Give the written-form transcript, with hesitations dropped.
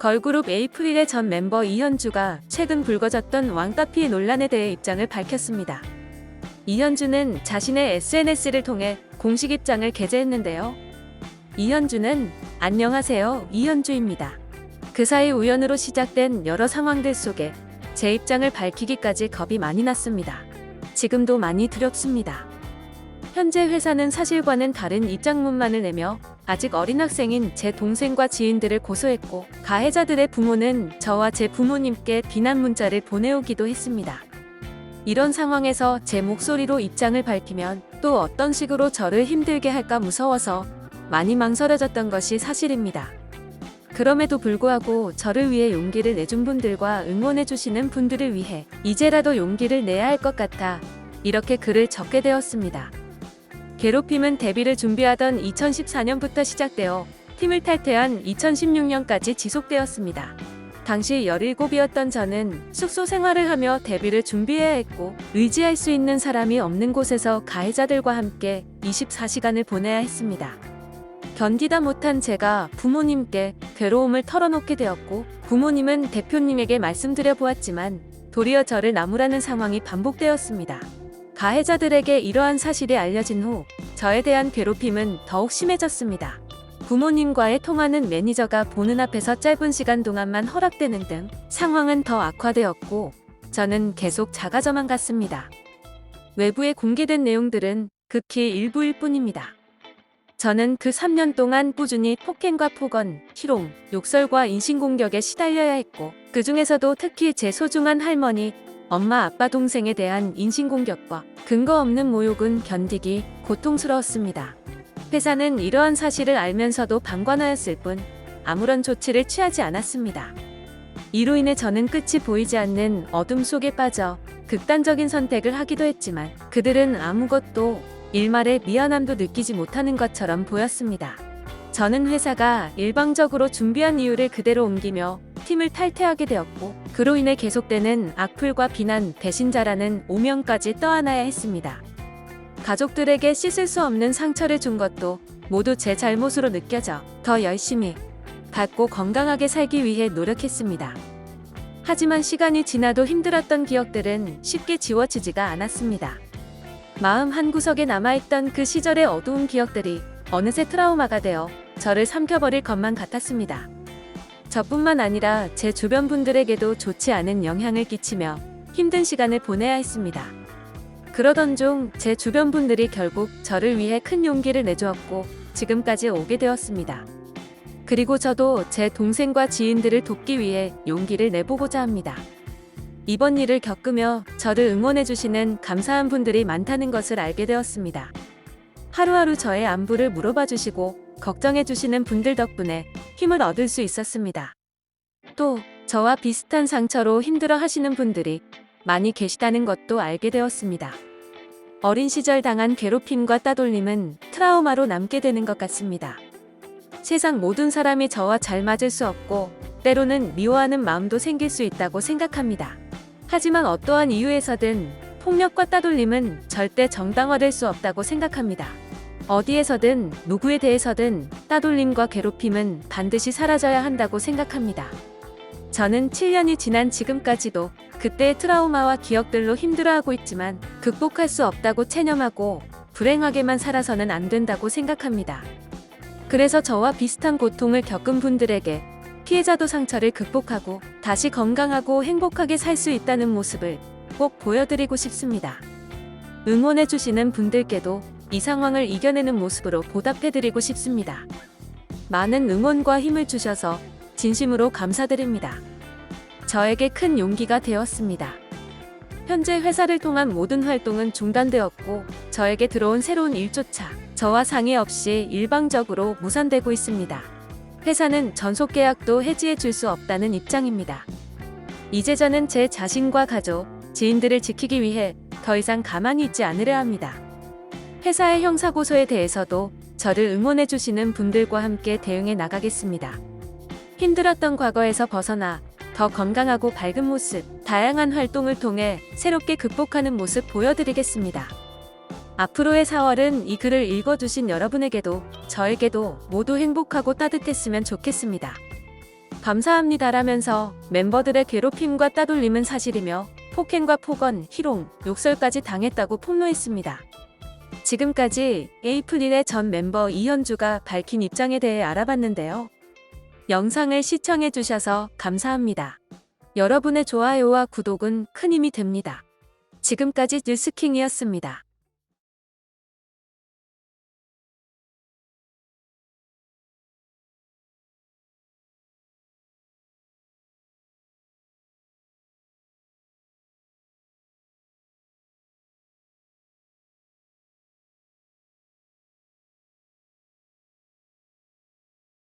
걸그룹 에이프릴의 전 멤버 이현주가 최근 불거졌던 왕따피 논란에 대해 입장을 밝혔습니다. 이현주는 자신의 SNS를 통해 공식 입장을 게재했는데요. 이현주는 안녕하세요, 이현주입니다. 그 사이 우연으로 시작된 여러 상황들 속에 제 입장을 밝히기까지 겁이 많이 났습니다. 지금도 많이 두렵습니다. 현재 회사는 사실과는 다른 입장문만을 내며 아직 어린 학생인 제 동생과 지인들을 고소했고, 가해자들의 부모는 저와 제 부모님께 비난 문자를 보내오기도 했습니다. 이런 상황에서 제 목소리로 입장을 밝히면 또 어떤 식으로 저를 힘들게 할까 무서워서 많이 망설여졌던 것이 사실입니다. 그럼에도 불구하고 저를 위해 용기를 내준 분들과 응원해주시는 분들을 위해 이제라도 용기를 내야 할 것 같아 이렇게 글을 적게 되었습니다. 괴롭힘은 데뷔를 준비하던 2014년부터 시작되어 팀을 탈퇴한 2016년까지 지속되었습니다. 당시 17이었던 저는 숙소 생활을 하며 데뷔를 준비해야 했고, 의지할 수 있는 사람이 없는 곳에서 가해자들과 함께 24시간을 보내야 했습니다. 견디다 못한 제가 부모님께 괴로움을 털어놓게 되었고, 부모님은 대표님에게 말씀드려 보았지만 도리어 저를 나무라는 상황이 반복되었습니다. 가해자들에게 이러한 사실이 알려진 후 저에 대한 괴롭힘은 더욱 심해졌습니다. 부모님과의 통화는 매니저가 보는 앞에서 짧은 시간 동안만 허락되는 등 상황은 더 악화되었고, 저는 계속 자가저만 갔습니다. 외부에 공개된 내용들은 극히 일부일 뿐입니다. 저는 그 3년 동안 꾸준히 폭행과 폭언, 희롱, 욕설과 인신공격에 시달려야 했고, 그 중에서도 특히 제 소중한 할머니, 엄마, 아빠, 동생에 대한 인신공격과 근거 없는 모욕은 견디기 고통스러웠습니다. 회사는 이러한 사실을 알면서도 방관하였을 뿐 아무런 조치를 취하지 않았습니다. 이로 인해 저는 끝이 보이지 않는 어둠 속에 빠져 극단적인 선택을 하기도 했지만, 그들은 아무것도 일말의 미안함도 느끼지 못하는 것처럼 보였습니다. 저는 회사가 일방적으로 준비한 이유를 그대로 옮기며 팀을 탈퇴하게 되었고, 그로 인해 계속되는 악플과 비난, 배신자라는 오명까지 떠안아야 했습니다. 가족들에게 씻을 수 없는 상처를 준 것도 모두 제 잘못으로 느껴져 더 열심히 밝고 건강하게 살기 위해 노력했습니다. 하지만 시간이 지나도 힘들었던 기억들은 쉽게 지워지지가 않았습니다. 마음 한구석에 남아있던 그 시절의 어두운 기억들이 어느새 트라우마가 되어 저를 삼켜버릴 것만 같았습니다. 저뿐만 아니라 제 주변 분들에게도 좋지 않은 영향을 끼치며 힘든 시간을 보내야 했습니다. 그러던 중 제 주변 분들이 결국 저를 위해 큰 용기를 내주었고, 지금까지 오게 되었습니다. 그리고 저도 제 동생과 지인들을 돕기 위해 용기를 내보고자 합니다. 이번 일을 겪으며 저를 응원해주시는 감사한 분들이 많다는 것을 알게 되었습니다. 하루하루 저의 안부를 물어봐 주시고 걱정해 주시는 분들 덕분에 힘을 얻을 수 있었습니다. 또 저와 비슷한 상처로 힘들어 하시는 분들이 많이 계시다는 것도 알게 되었습니다. 어린 시절 당한 괴롭힘과 따돌림은 트라우마로 남게 되는 것 같습니다. 세상 모든 사람이 저와 잘 맞을 수 없고, 때로는 미워하는 마음도 생길 수 있다고 생각합니다. 하지만 어떠한 이유에서든 폭력과 따돌림은 절대 정당화될 수 없다고 생각합니다. 어디에서든 누구에 대해서든 따돌림과 괴롭힘은 반드시 사라져야 한다고 생각합니다. 저는 7년이 지난 지금까지도 그때의 트라우마와 기억들로 힘들어하고 있지만, 극복할 수 없다고 체념하고 불행하게만 살아서는 안 된다고 생각합니다. 그래서 저와 비슷한 고통을 겪은 분들에게 피해자도 상처를 극복하고 다시 건강하고 행복하게 살 수 있다는 모습을 꼭 보여드리고 싶습니다. 응원해주시는 분들께도 이 상황을 이겨내는 모습으로 보답해드리고 싶습니다. 많은 응원과 힘을 주셔서 진심으로 감사드립니다. 저에게 큰 용기가 되었습니다. 현재 회사를 통한 모든 활동은 중단되었고, 저에게 들어온 새로운 일조차 저와 상의 없이 일방적으로 무산되고 있습니다. 회사는 전속 계약도 해지해 줄 수 없다는 입장입니다. 이제 저는 제 자신과 가족, 지인들을 지키기 위해 더 이상 가만히 있지 않으려 합니다. 회사의 형사고소에 대해서도 저를 응원해주시는 분들과 함께 대응해 나가겠습니다. 힘들었던 과거에서 벗어나 더 건강하고 밝은 모습, 다양한 활동을 통해 새롭게 극복하는 모습 보여드리겠습니다. 앞으로의 4월은 이 글을 읽어주신 여러분에게도 저에게도 모두 행복하고 따뜻했으면 좋겠습니다. 감사합니다라면서 멤버들의 괴롭힘과 따돌림은 사실이며 폭행과 폭언, 희롱, 욕설까지 당했다고 폭로했습니다. 지금까지 에이프릴의 전 멤버 이현주가 밝힌 입장에 대해 알아봤는데요. 영상을 시청해주셔서 감사합니다. 여러분의 좋아요와 구독은 큰 힘이 됩니다. 지금까지 뉴스킹이었습니다.